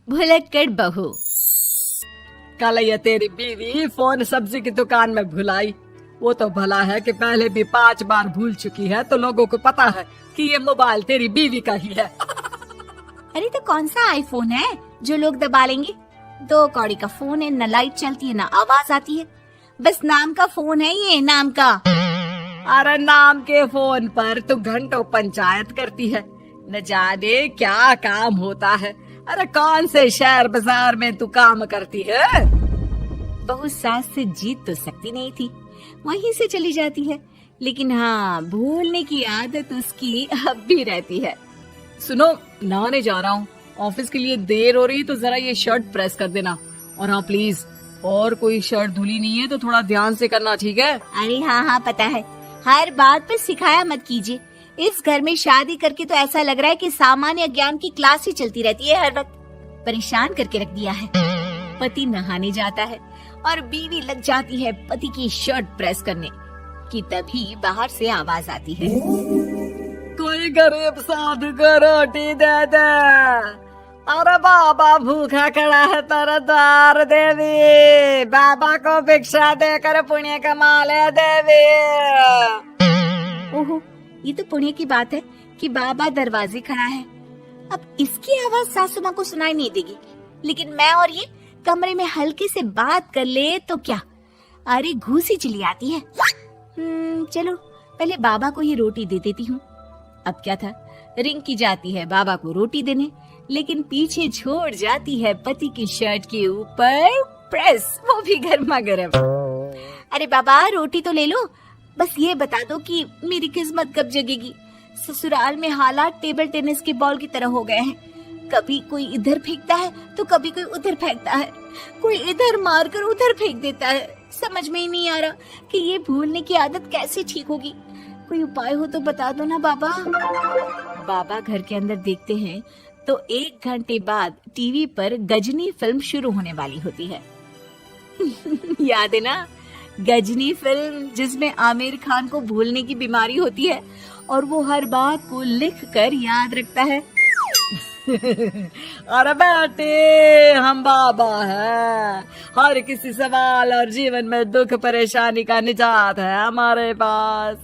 भुलक्कड़ बहू। कल ये तेरी बीवी फोन सब्जी की दुकान में भुलाई। वो तो भला है कि पहले भी 5 बार भूल चुकी है, तो लोगों को पता है कि ये मोबाइल तेरी बीवी का ही है। अरे तो कौन सा आईफोन है जो लोग दबा लेंगे? 2 कौड़ी का फोन है, न लाइट चलती है न आवाज आती है, बस नाम का फोन है ये, नाम का। अरे नाम के फोन पर तू घंटों पंचायत करती है, न जाने क्या काम होता है। अरे कौन से शहर बाजार में तू काम करती है? बहू सास से जीत तो सकती नहीं थी, वहीं से चली जाती है, लेकिन हाँ भूलने की आदत उसकी अब भी रहती है। सुनो, नहाने जा रहा हूँ, ऑफिस के लिए देर हो रही है, तो जरा ये शर्ट प्रेस कर देना। और हाँ प्लीज, और कोई शर्ट धुली नहीं है तो थोड़ा ध्यान से करना, ठीक है? अरे हाँ पता है, हर बात पर सिखाया मत कीजिए। इस घर में शादी करके तो ऐसा लग रहा है कि सामान्य ज्ञान की क्लास ही चलती रहती है, हर वक्त परेशान करके रख दिया है। पति नहाने जाता है और बीवी लग जाती है पति की शर्ट प्रेस करने कि तभी बाहर से आवाज आती है, कोई गरीब साधु को रोटी दे दे। अरे बाबा भूखा खड़ा है तेरे द्वार देवी, बाबा को भिक्षा देकर पुण्य कमा ले देवी। ओहो, ये तो पुण्य की बात है कि बाबा दरवाजे खड़ा है। अब इसकी आवाज सासू माँ को सुनाई नहीं देगी, लेकिन मैं और ये कमरे में हल्के से बात कर ले तो क्या, अरे घूसी चली आती है। चलो पहले बाबा को ये रोटी दे देती हूँ। अब क्या था, रिंकी जाती है बाबा को रोटी देने, लेकिन पीछे छोड़ जाती है पति की शर्ट के ऊपर प्रेस, वो भी गर्मा गर्म। अरे बाबा रोटी तो ले लो, बस ये बता दो कि मेरी किस्मत कब जगेगी। ससुराल में हालात टेबल टेनिस के बॉल की तरह हो गए हैं, कभी कोई इधर फेंकता है तो कभी कोई उधर फेंकता है, कोई इधर मारकर उधर फेंक देता है। समझ में ही नहीं आ रहा कि ये भूलने की आदत कैसे ठीक होगी। कोई उपाय हो तो बता दो ना बाबा। बाबा घर के अंदर देखते हैं तो 1 घंटे बाद टीवी पर गजनी फिल्म शुरू होने वाली होती है। याद है ना, गजनी फिल्म जिसमें आमिर खान को भूलने की बीमारी होती है और वो हर बात को लिख कर याद रखता है। अरे बेटे, हम बाबा हैं, हर किसी सवाल और जीवन में दुख परेशानी का निजात है हमारे पास।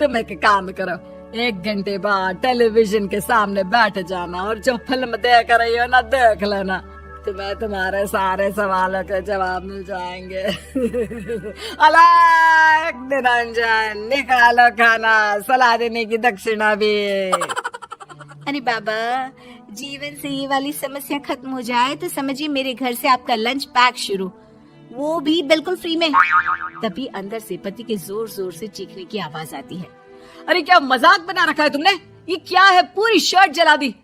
तुम एक काम करो, 1 घंटे बाद टेलीविजन के सामने बैठ जाना और जो फिल्म देख रही हो ना देख लेना, तुम्हें तुम्हारे सारे सवालों के जवाब मिल जाएंगे। अलग निरंजन, निकालो खाना, सलाह देने की दक्षिणा भी। अरे बाबा, जीवन से ये वाली समस्या खत्म हो जाए तो समझिए मेरे घर से आपका लंच पैक शुरू, वो भी बिल्कुल फ्री में। तभी अंदर से पति के जोर जोर से चीखने की आवाज आती है। अरे क्या मजाक बना रखा है तुमने? ये क्या है, पूरी शर्ट जला दी।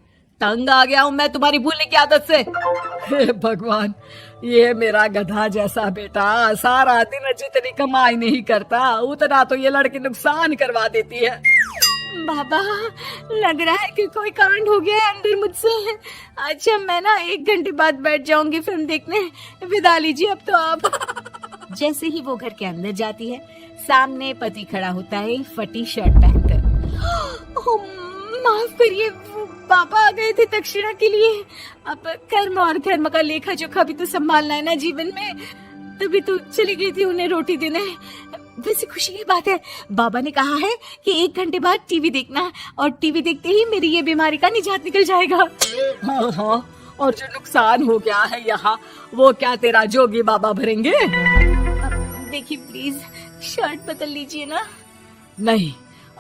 तंग आ गया हूँ मैं तुम्हारी भूलने की आदत से। हे भगवान, ये मेरा गधा जैसा बेटा सारा दिन जितनी कमाई नहीं करता उतना तो ये लड़की नुकसान करवा देती है। बाबा, लग रहा है कि कोई कांड हो गया है अंदर मुझसे। अच्छा मैं ना 1 घंटे बाद बैठ जाऊंगी फिल्म देखने, विदा लीजिए अब तो आप। जैसे ही वो घर के अंदर जाती है, सामने पति खड़ा होता है फटी शर्ट पहनकर। माफ करिए, पापा आ गए थे दक्षिणा के लिए। अब कर्म और धर्म का लेखा जोखा भी तो संभालना है ना जीवन में, तभी तो चली गई थी उन्हें रोटी देने। वैसे खुशी की बात है, बाबा ने कहा है कि 1 घंटे बाद टीवी देखना, और टीवी देखते ही मेरी ये बीमारी का निजात निकल जाएगा। हाँ, और जो नुकसान हो गया है यहाँ, वो क्या तेरा जोगी बाबा भरेंगे? देखिए प्लीज, शर्ट बदल लीजिए ना। नहीं,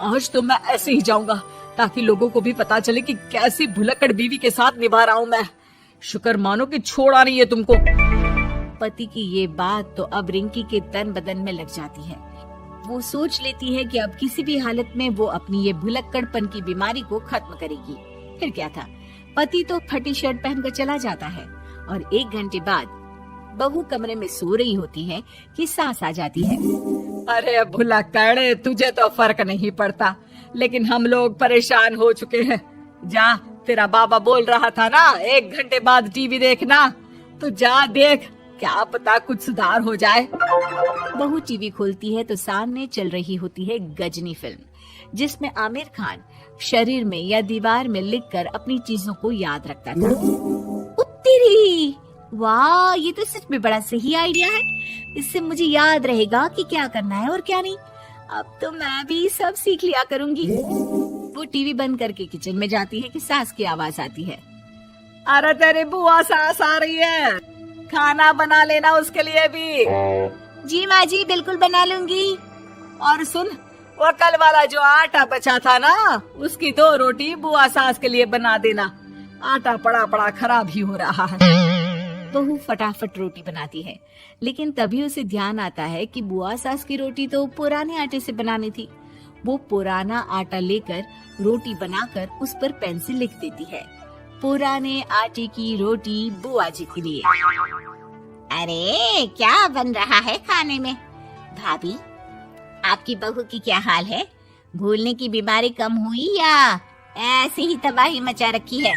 आज तो मैं ऐसे ही जाऊंगा ताकि लोगों को भी पता चले कि कैसी भुलक्कड़ बीवी के साथ निभा रहा हूँ मैं। शुक्र मानो कि छोड़ा नहीं है तुमको। पति की ये बात तो अब रिंकी के तन बदन में लग जाती है। वो सोच लेती है कि अब किसी भी हालत में वो अपनी ये भुलक्कड़पन की बीमारी को खत्म करेगी। फिर क्या था, पति तो फटी शर्ट पहनकर चला जाता है और 1 घंटे बाद बहू कमरे में सो रही होती है कि सास आ जाती है। अरे भुलक्कड़, तुझे तो फर्क नहीं पड़ता, लेकिन हम लोग परेशान हो चुके हैं। जा, तेरा बाबा बोल रहा था ना 1 घंटे बाद टीवी देखना, तो जा देख, क्या पता कुछ सुधार हो जाए। बहू टीवी खोलती है तो सामने चल रही होती है गजनी फिल्म, जिसमें आमिर खान शरीर में या दीवार में लिखकर अपनी चीजों को याद रखता था। उत्ते तेरी, वाह, ये तो सच में बड़ा सही आइडिया है। इससे मुझे याद रहेगा कि क्या करना है और क्या नहीं। अब तो मैं भी सब सीख लिया करूंगी। वो टीवी बंद करके किचन में जाती है कि सास की आवाज आती है। अरे तेरी बुआ सास आ रही है, खाना बना लेना उसके लिए भी। जी माँ जी, बिल्कुल बना लूंगी। और सुन, वो कल वाला जो आटा बचा था ना, उसकी 2 रोटी बुआ सास के लिए बना देना। आटा पड़ा पड़ा खराब ही हो रहा है। बहू फटाफट रोटी बनाती है, लेकिन तभी उसे ध्यान आता है कि बुआ सास की रोटी तो पुराने आटे से बनानी थी। वो पुराना आटा लेकर रोटी बनाकर उस पर पेन से लिख देती है, पुराने आटे की रोटी बुआ जी के लिए। अरे क्या बन रहा है खाने में? भाभी, आपकी बहू की क्या हाल है? भूलने की बीमारी कम हुई या ऐसे ही तबाही मचा रखी है?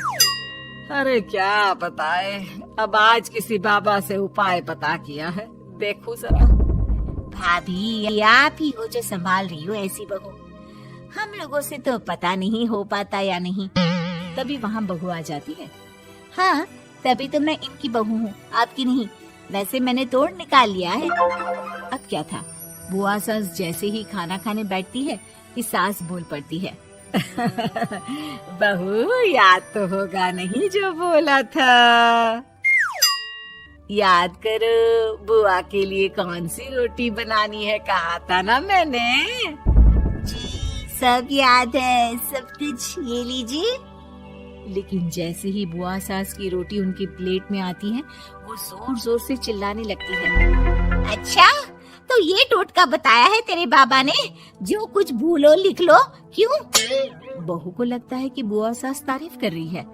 अरे क्या बताए, अब आज किसी बाबा से उपाय पता किया है, देखो जरा। भाभी, आप ही हो जो संभाल रही हो ऐसी बहू। हम लोगों से तो पता नहीं हो पाता या नहीं। तभी वहाँ बहू आ जाती है। हाँ, तभी तो मैं इनकी बहू हूँ, आपकी नहीं। वैसे मैंने तोड़ निकाल लिया है। अब क्या था, बुआ सास जैसे ही खाना खाने बैठती है कि सास बोल पड़ती है। बहू, याद तो होगा नहीं जो बोला था? याद करो, बुआ के लिए कौन सी रोटी बनानी है, कहा था ना मैंने। जी, सब याद है, सब कुछ, ये लीजिए। लेकिन जैसे ही बुआ सास की रोटी उनकी प्लेट में आती है, वो जोर जोर से चिल्लाने लगती है। अच्छा, तो ये टोटका बताया है तेरे बाबा ने, जो कुछ भूलो लिख लो, क्यों? बहू को लगता है कि बुआ सास तारीफ कर रही है।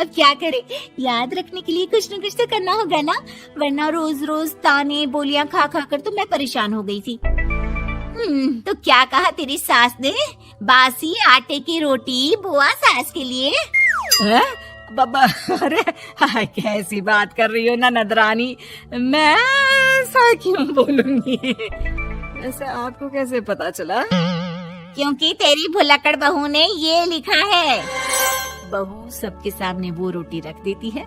अब क्या करे, याद रखने के लिए कुछ न कुछ तो करना होगा ना, वरना रोज रोज ताने बोलियां खा खा कर तो मैं परेशान हो गई थी। तो क्या कहा तेरी सास ने? बासी आटे की रोटी बुआ सास के लिए? है? बाबा, अरे कैसी बात कर रही हो ना नदरानी, मैं ऐसा क्यों बोलूंगी? ऐसे आपको कैसे पता चला? क्योंकि तेरी भुलक्कड़ बहू ने ये लिखा है। बहू सबके सामने वो रोटी रख देती है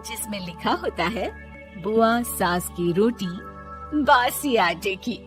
जिसमें लिखा होता है, बुआ सास की रोटी बासी आटे की।